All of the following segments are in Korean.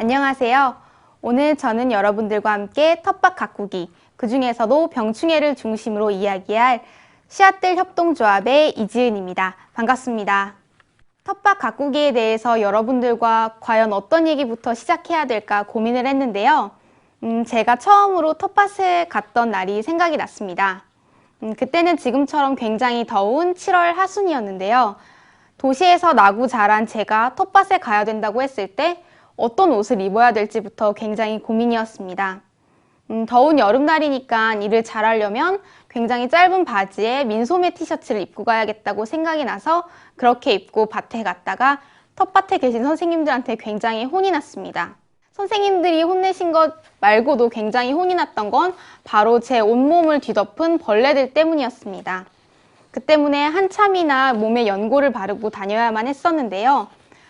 안녕하세요. 오늘 저는 여러분들과 함께 텃밭 가꾸기, 그 중에서도 병충해를 중심으로 이야기할 씨앗들 협동조합의 이지은입니다. 반갑습니다. 텃밭 가꾸기에 대해서 여러분들과 과연 어떤 얘기부터 시작해야 될까 고민을 했는데요. 제가 처음으로 텃밭을 갔던 날이 생각이 났습니다. 그때는 지금처럼 굉장히 더운 7월 하순이었는데요. 도시에서 나고 자란 제가 텃밭에 가야 된다고 했을 때 어떤 옷을 입어야 될지부터 굉장히 고민이었습니다. 더운 여름날이니까 일을 잘하려면 굉장히 짧은 바지에 민소매 티셔츠를 입고 가야겠다고 생각이 나서 그렇게 입고 밭에 갔다가 텃밭에 계신 선생님들한테 굉장히 혼이 났습니다. 선생님들이 혼내신 것 말고도 굉장히 혼이 났던 건 바로 제 온몸을 뒤덮은 벌레들 때문이었습니다. 그 때문에 한참이나 몸에 연고를 바르고 다녀야만 했었는데요.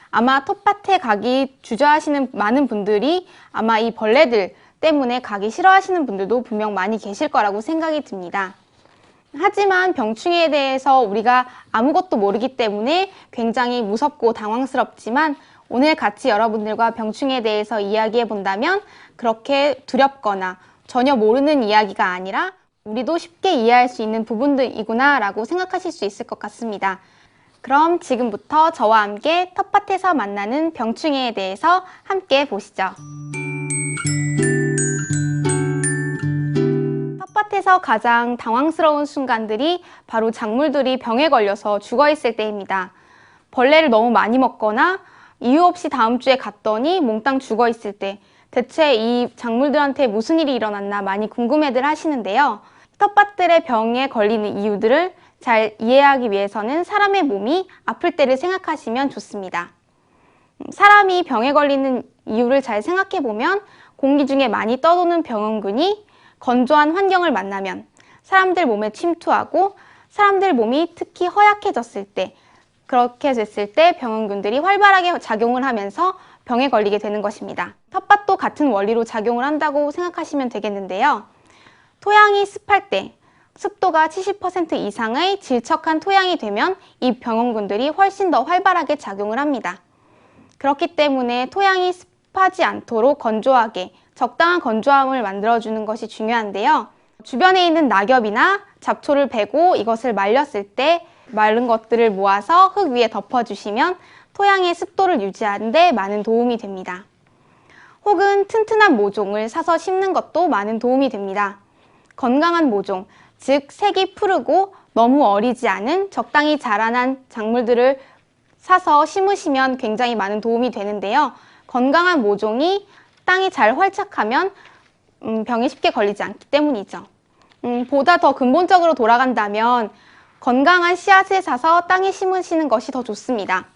아마 텃밭에 가기 주저하시는 많은 분들이 아마 이 벌레들 때문에 가기 싫어하시는 분들도 분명 많이 계실 거라고 생각이 듭니다. 하지만 병충해에 대해서 우리가 아무것도 모르기 때문에 굉장히 무섭고 당황스럽지만 오늘 같이 여러분들과 병충해에 대해서 이야기해 본다면 그렇게 두렵거나 전혀 모르는 이야기가 아니라 우리도 쉽게 이해할 수 있는 부분들이구나 라고 생각하실 수 있을 것 같습니다. 그럼 지금부터 저와 함께 텃밭에서 만나는 병충해에 대해서 함께 보시죠. 텃밭에서 가장 당황스러운 순간들이 바로 작물들이 병에 걸려서 죽어 있을 때입니다. 벌레를 너무 많이 먹거나 이유 없이 다음 주에 갔더니 몽땅 죽어 있을 때 대체 이 작물들한테 무슨 일이 일어났나 많이 궁금해들 하시는데요. 텃밭들의 병에 걸리는 이유들을 잘 이해하기 위해서는 사람의 몸이 아플 때를 생각하시면 좋습니다. 사람이 병에 걸리는 이유를 잘 생각해보면 공기 중에 많이 떠도는 병원균이 건조한 환경을 만나면 사람들 몸에 침투하고 사람들 몸이 특히 허약해졌을 때 그렇게 됐을 때 병원균들이 활발하게 작용을 하면서 병에 걸리게 되는 것입니다. 텃밭도 같은 원리로 작용을 한다고 생각하시면 되겠는데요. 토양이 습할 때 습도가 70% 이상의 질척한 토양이 되면 이 병원균들이 훨씬 더 활발하게 작용을 합니다. 그렇기 때문에 토양이 습하지 않도록 건조하게 적당한 건조함을 만들어주는 것이 중요한데요. 주변에 있는 낙엽이나 잡초를 베고 이것을 말렸을 때 마른 것들을 모아서 흙 위에 덮어주시면 토양의 습도를 유지하는 데 많은 도움이 됩니다. 혹은 튼튼한 모종을 사서 심는 것도 많은 도움이 됩니다. 건강한 모종, 즉 색이 푸르고 너무 어리지 않은 적당히 자라난 작물들을 사서 심으시면 굉장히 많은 도움이 되는데요. 건강한 모종이 땅이 잘 활착하면 병에 쉽게 걸리지 않기 때문이죠. 보다 더 근본적으로 돌아간다면 건강한 씨앗을 사서 땅에 심으시는 것이 더 좋습니다.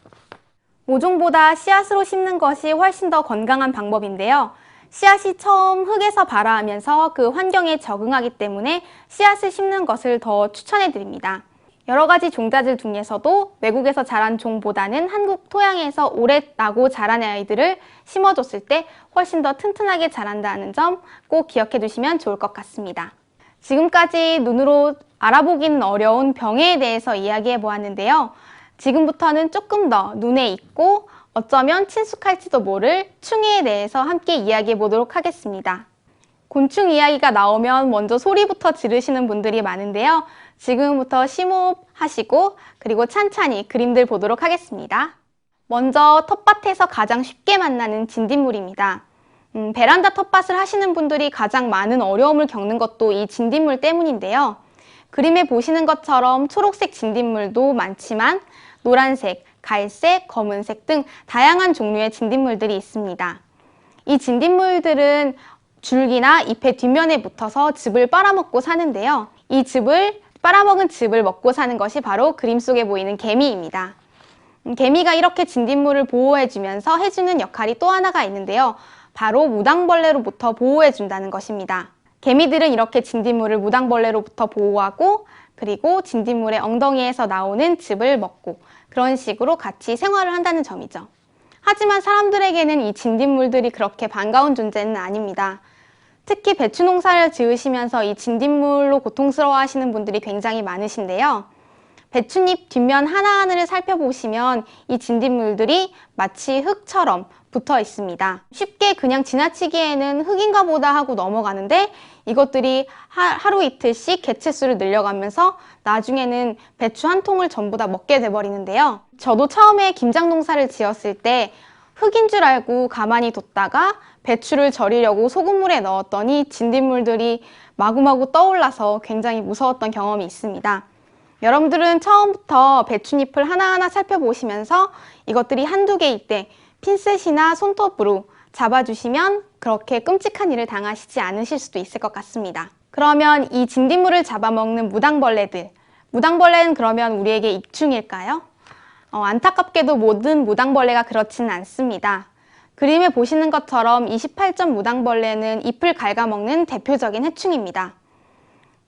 모종보다 씨앗으로 심는 것이 훨씬 더 건강한 방법인데요. 씨앗이 처음 흙에서 발아하면서 그 환경에 적응하기 때문에 씨앗을 심는 것을 더 추천해 드립니다. 여러 가지 종자들 중에서도 외국에서 자란 종보다는 한국 토양에서 오래 나고 자란 아이들을 심어줬을 때 훨씬 더 튼튼하게 자란다는 점 꼭 기억해 두시면 좋을 것 같습니다. 지금까지 눈으로 알아보기는 어려운 병에 대해서 이야기해 보았는데요. 지금부터는 조금 더 눈에 익고 어쩌면 친숙할지도 모를 충해에 대해서 함께 이야기해 보도록 하겠습니다. 곤충 이야기가 나오면 먼저 소리부터 지르시는 분들이 많은데요. 지금부터 심호흡하시고 그리고 찬찬히 그림들 보도록 하겠습니다. 먼저 텃밭에서 가장 쉽게 만나는 진딧물입니다. 베란다 텃밭을 하시는 분들이 가장 많은 어려움을 겪는 것도 이 진딧물 때문인데요. 그림에 보시는 것처럼 초록색 진딧물도 많지만 노란색, 갈색, 검은색 등 다양한 종류의 진딧물들이 있습니다. 이 진딧물들은 줄기나 잎의 뒷면에 붙어서 즙을 빨아먹고 사는데요. 이 즙을 빨아먹은 즙을 먹고 사는 것이 바로 그림 속에 보이는 개미입니다. 개미가 이렇게 진딧물을 보호해주면서 해주는 역할이 또 하나가 있는데요. 바로 무당벌레로부터 보호해준다는 것입니다. 개미들은 이렇게 진딧물을 무당벌레로부터 보호하고 그리고 진딧물의 엉덩이에서 나오는 즙을 먹고 그런 식으로 같이 생활을 한다는 점이죠. 하지만 사람들에게는 이 진딧물들이 그렇게 반가운 존재는 아닙니다. 특히 배추 농사를 지으시면서 이 진딧물로 고통스러워 하시는 분들이 굉장히 많으신데요. 배춧잎 뒷면 하나하나를 살펴보시면 이 진딧물들이 마치 흙처럼 붙어 있습니다. 쉽게 그냥 지나치기에는 흙인가 보다 하고 넘어가는데 이것들이 하루 이틀씩 개체수를 늘려가면서 나중에는 배추 한 통을 전부 다 먹게 돼버리는데요. 저도 처음에 김장 농사를 지었을 때 흙인 줄 알고 가만히 뒀다가 배추를 절이려고 소금물에 넣었더니 진딧물들이 마구마구 떠올라서 굉장히 무서웠던 경험이 있습니다. 여러분들은 처음부터 배춧잎을 하나하나 살펴보시면서 이것들이 한두 개일 때 핀셋이나 손톱으로 잡아주시면 그렇게 끔찍한 일을 당하시지 않으실 수도 있을 것 같습니다. 그러면 이 진딧물을 잡아먹는 무당벌레들, 무당벌레는 그러면 우리에게益충일까요? 안타깝게도 모든 무당벌레가 그렇지는 않습니다. 그림에 보시는 것처럼 28점 무당벌레는 잎을 갉아먹는 대표적인 해충입니다.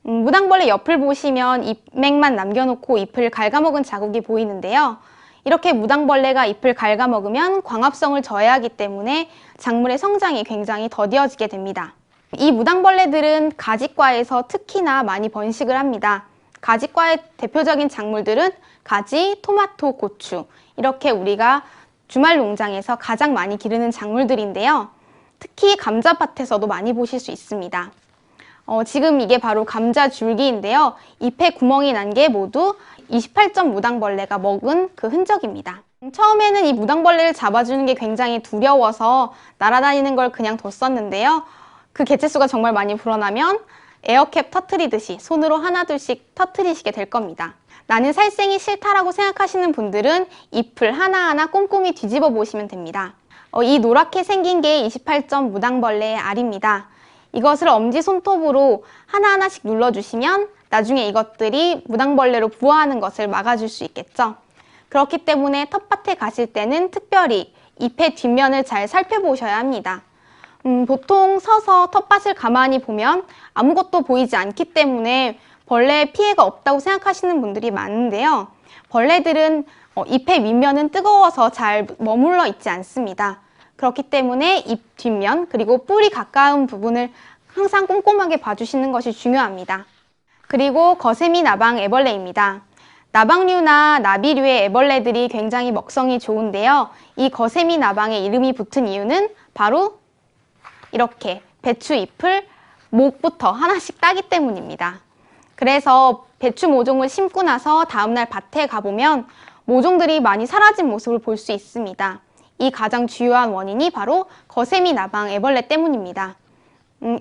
무당벌레 옆을 보시면 잎맥만 남겨놓고 잎을 갉아먹은 자국이 보이는데요. 이렇게 무당벌레가 잎을 갉아먹으면 광합성을 저해하기 때문에 작물의 성장이 굉장히 더디어지게 됩니다. 이 무당벌레들은 가지과에서 특히나 많이 번식을 합니다. 가지과의 대표적인 작물들은 가지, 토마토, 고추, 이렇게 우리가 주말 농장에서 가장 많이 기르는 작물들인데요. 특히 감자밭에서도 많이 보실 수 있습니다. 지금 이게 바로 감자 줄기인데요. 잎에 구멍이 난 게 모두 28점 무당벌레가 먹은 그 흔적입니다. 처음에는 이 무당벌레를 잡아주는 게 굉장히 두려워서 날아다니는 걸 그냥 뒀었는데요. 그 개체수가 정말 많이 불어나면 에어캡 터트리듯이 손으로 하나둘씩 터트리시게 될 겁니다. 나는 살생이 싫다라고 생각하시는 분들은 잎을 하나하나 꼼꼼히 뒤집어 보시면 됩니다. 이 노랗게 생긴 게 28점 무당벌레의 알입니다. 이것을 엄지손톱으로 하나하나씩 눌러주시면 나중에 이것들이 무당벌레로 부화하는 것을 막아줄 수 있겠죠. 그렇기 때문에 텃밭에 가실 때는 특별히 잎의 뒷면을 잘 살펴보셔야 합니다. 보통 서서 텃밭을 가만히 보면 아무것도 보이지 않기 때문에 벌레에 피해가 없다고 생각하시는 분들이 많은데요. 벌레들은 잎의 윗면은 뜨거워서 잘 머물러 있지 않습니다. 그렇기 때문에 잎 뒷면 그리고 뿌리 가까운 부분을 항상 꼼꼼하게 봐주시는 것이 중요합니다. 그리고 거세미 나방 애벌레입니다. 나방류나 나비류의 애벌레들이 굉장히 먹성이 좋은데요. 이 거세미 나방의 이름이 붙은 이유는 바로 이렇게 배추 잎을 목부터 하나씩 따기 때문입니다. 그래서 배추 모종을 심고 나서 다음날 밭에 가보면 모종들이 많이 사라진 모습을 볼 수 있습니다. 이 가장 주요한 원인이 바로 거세미 나방 애벌레 때문입니다.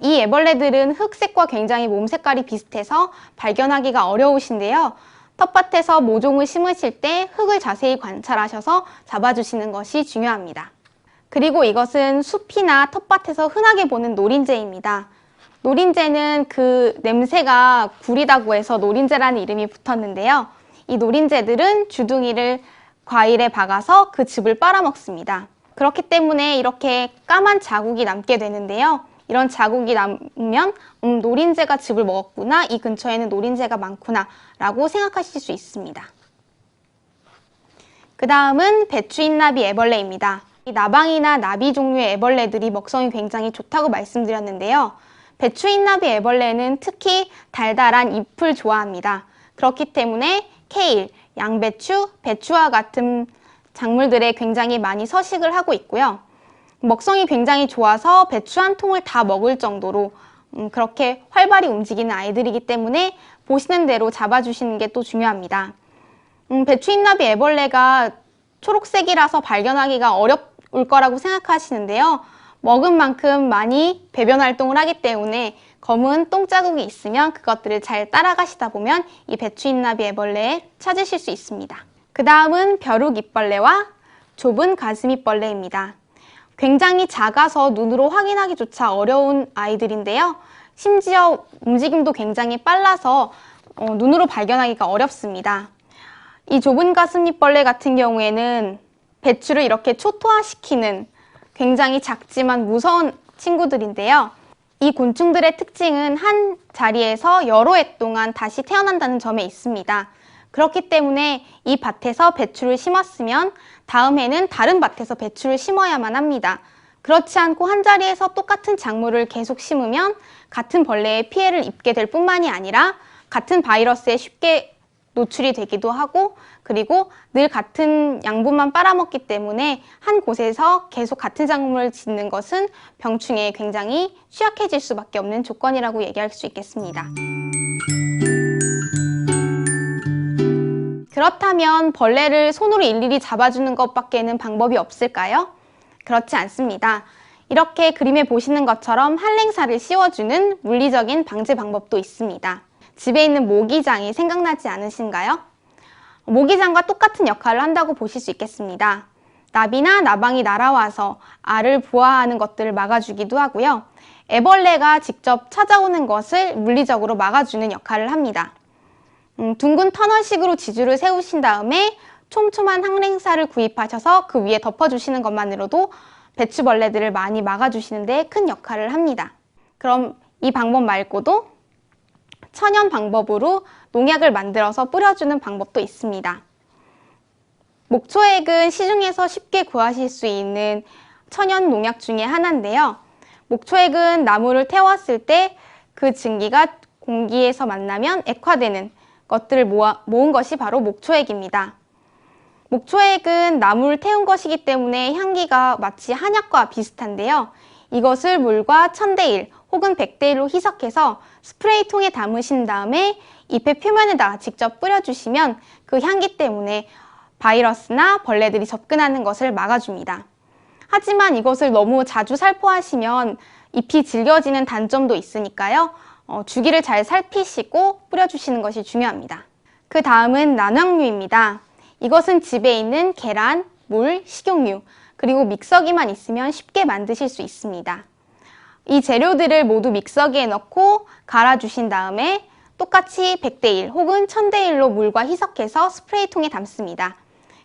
이 애벌레들은 흙색과 굉장히 몸 색깔이 비슷해서 발견하기가 어려우신데요. 텃밭에서 모종을 심으실 때 흙을 자세히 관찰하셔서 잡아주시는 것이 중요합니다. 그리고 이것은 숲이나 텃밭에서 흔하게 보는 노린재입니다. 노린재는 그 냄새가 구리다고 해서 노린재라는 이름이 붙었는데요. 이 노린재들은 주둥이를 과일에 박아서 그 즙을 빨아먹습니다. 그렇기 때문에 이렇게 까만 자국이 남게 되는데요. 이런 자국이 남으면 노린재가 즙을 먹었구나, 이 근처에는 노린재가 많구나 라고 생각하실 수 있습니다. 그 다음은 배추잎나비 애벌레입니다. 이 나방이나 나비 종류의 애벌레들이 먹성이 굉장히 좋다고 말씀드렸는데요. 배추잎나비 애벌레는 특히 달달한 잎을 좋아합니다. 그렇기 때문에 케일, 양배추, 배추와 같은 작물들에 굉장히 많이 서식을 하고 있고요. 먹성이 굉장히 좋아서 배추 한 통을 다 먹을 정도로 그렇게 활발히 움직이는 아이들이기 때문에 보시는 대로 잡아주시는 게 또 중요합니다. 배추잎나비 애벌레가 초록색이라서 발견하기가 어려울 거라고 생각하시는데요. 먹은 만큼 많이 배변 활동을 하기 때문에 검은 똥자국이 있으면 그것들을 잘 따라가시다 보면 이 배추잎나비 애벌레를 찾으실 수 있습니다. 그 다음은 벼룩잎벌레와 좁은 가슴잎벌레입니다. 굉장히 작아서 눈으로 확인하기조차 어려운 아이들인데요. 심지어 움직임도 굉장히 빨라서 눈으로 발견하기가 어렵습니다. 이 좁은 가슴잎벌레 같은 경우에는 배추를 이렇게 초토화시키는 굉장히 작지만 무서운 친구들인데요. 이 곤충들의 특징은 한 자리에서 여러 해 동안 다시 태어난다는 점에 있습니다. 그렇기 때문에 이 밭에서 배추를 심었으면 다음 해는 다른 밭에서 배추를 심어야만 합니다. 그렇지 않고 한 자리에서 똑같은 작물을 계속 심으면 같은 벌레에 피해를 입게 될 뿐만이 아니라 같은 바이러스에 쉽게 노출이 되기도 하고, 그리고 늘 같은 양분만 빨아먹기 때문에 한 곳에서 계속 같은 작물을 짓는 것은 병충해에 굉장히 취약해질 수밖에 없는 조건이라고 얘기할 수 있겠습니다. 그렇다면 벌레를 손으로 일일이 잡아주는 것밖에는 방법이 없을까요? 그렇지 않습니다. 이렇게 그림에 보시는 것처럼 한랭사를 씌워주는 물리적인 방제 방법도 있습니다. 집에 있는 모기장이 생각나지 않으신가요? 모기장과 똑같은 역할을 한다고 보실 수 있겠습니다. 나비나 나방이 날아와서 알을 부화하는 것들을 막아주기도 하고요. 애벌레가 직접 찾아오는 것을 물리적으로 막아주는 역할을 합니다. 둥근 터널식으로 지주를 세우신 다음에 촘촘한 항랭사를 구입하셔서 그 위에 덮어주시는 것만으로도 배추벌레들을 많이 막아주시는 데 큰 역할을 합니다. 그럼 이 방법 말고도 천연 방법으로 농약을 만들어서 뿌려주는 방법도 있습니다. 목초액은 시중에서 쉽게 구하실 수 있는 천연 농약 중에 하나인데요. 목초액은 나무를 태웠을 때 그 증기가 공기에서 만나면 액화되는 것들을 모은 것이 바로 목초액입니다. 목초액은 나무를 태운 것이기 때문에 향기가 마치 한약과 비슷한데요. 이것을 물과 1000대1 혹은 100대1로 희석해서 스프레이통에 담으신 다음에 잎의 표면에다 직접 뿌려주시면 그 향기 때문에 바이러스나 벌레들이 접근하는 것을 막아줍니다. 하지만 이것을 너무 자주 살포하시면 잎이 질겨지는 단점도 있으니까요. 주기를 잘 살피시고 뿌려주시는 것이 중요합니다. 그 다음은 난황류입니다. 이것은 집에 있는 계란, 물, 식용유, 그리고 믹서기만 있으면 쉽게 만드실 수 있습니다. 이 재료들을 모두 믹서기에 넣고 갈아주신 다음에 똑같이 100대1 혹은 1000대1로 물과 희석해서 스프레이통에 담습니다.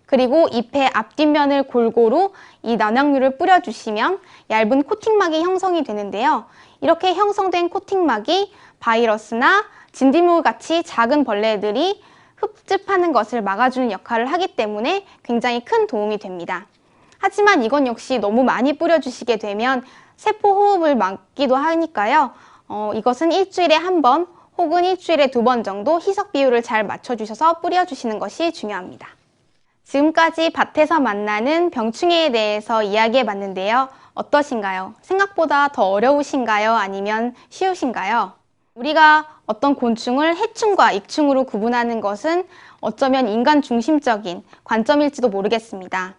그리고 잎의 앞뒷면을 골고루 이 난황류를 뿌려주시면 얇은 코팅막이 형성이 되는데요. 이렇게 형성된 코팅막이 바이러스나 진딧물같이 작은 벌레들이 흡집하는 것을 막아주는 역할을 하기 때문에 굉장히 큰 도움이 됩니다. 하지만 이건 역시 너무 많이 뿌려주시게 되면 세포 호흡을 막기도 하니까요. 이것은 일주일에 한 번 혹은 일주일에 2번 정도 희석 비율을 잘 맞춰주셔서 뿌려주시는 것이 중요합니다. 지금까지 밭에서 만나는 병충해에 대해서 이야기해봤는데요. 어떠신가요? 생각보다 더 어려우신가요? 아니면 쉬우신가요? 우리가 어떤 곤충을 해충과 익충으로 구분하는 것은 어쩌면 인간 중심적인 관점일지도 모르겠습니다.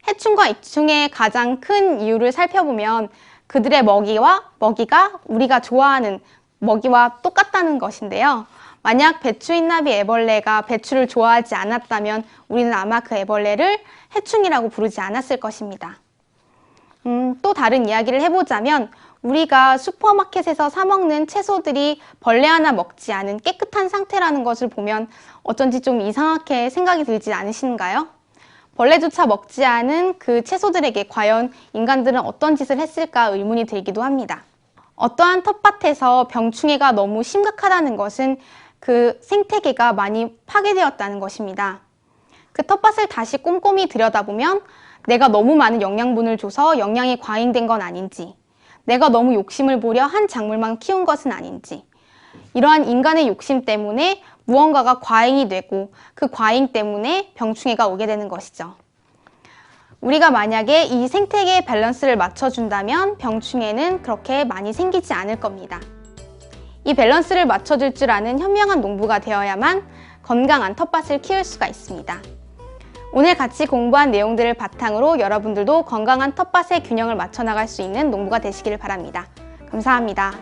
해충과 익충의 가장 큰 이유를 살펴보면 그들의 먹이가 우리가 좋아하는 먹이와 똑같다는 것인데요. 만약 배추인나비 애벌레가 배추를 좋아하지 않았다면 우리는 아마 그 애벌레를 해충이라고 부르지 않았을 것입니다. 또 다른 이야기를 해보자면 우리가 슈퍼마켓에서 사 먹는 채소들이 벌레 하나 먹지 않은 깨끗한 상태라는 것을 보면 어쩐지 좀 이상하게 생각이 들지 않으신가요? 벌레조차 먹지 않은 그 채소들에게 과연 인간들은 어떤 짓을 했을까 의문이 들기도 합니다. 어떠한 텃밭에서 병충해가 너무 심각하다는 것은 그 생태계가 많이 파괴되었다는 것입니다. 그 텃밭을 다시 꼼꼼히 들여다보면 내가 너무 많은 영양분을 줘서 영양이 과잉된 건 아닌지, 내가 너무 욕심을 부려 한 작물만 키운 것은 아닌지, 이러한 인간의 욕심 때문에 무언가가 과잉이 되고 그 과잉 때문에 병충해가 오게 되는 것이죠. 우리가 만약에 이 생태계의 밸런스를 맞춰준다면 병충해는 그렇게 많이 생기지 않을 겁니다. 이 밸런스를 맞춰줄 줄 아는 현명한 농부가 되어야만 건강한 텃밭을 키울 수가 있습니다. 오늘 같이 공부한 내용들을 바탕으로 여러분들도 건강한 텃밭의 균형을 맞춰 나갈 수 있는 농부가 되시기를 바랍니다. 감사합니다.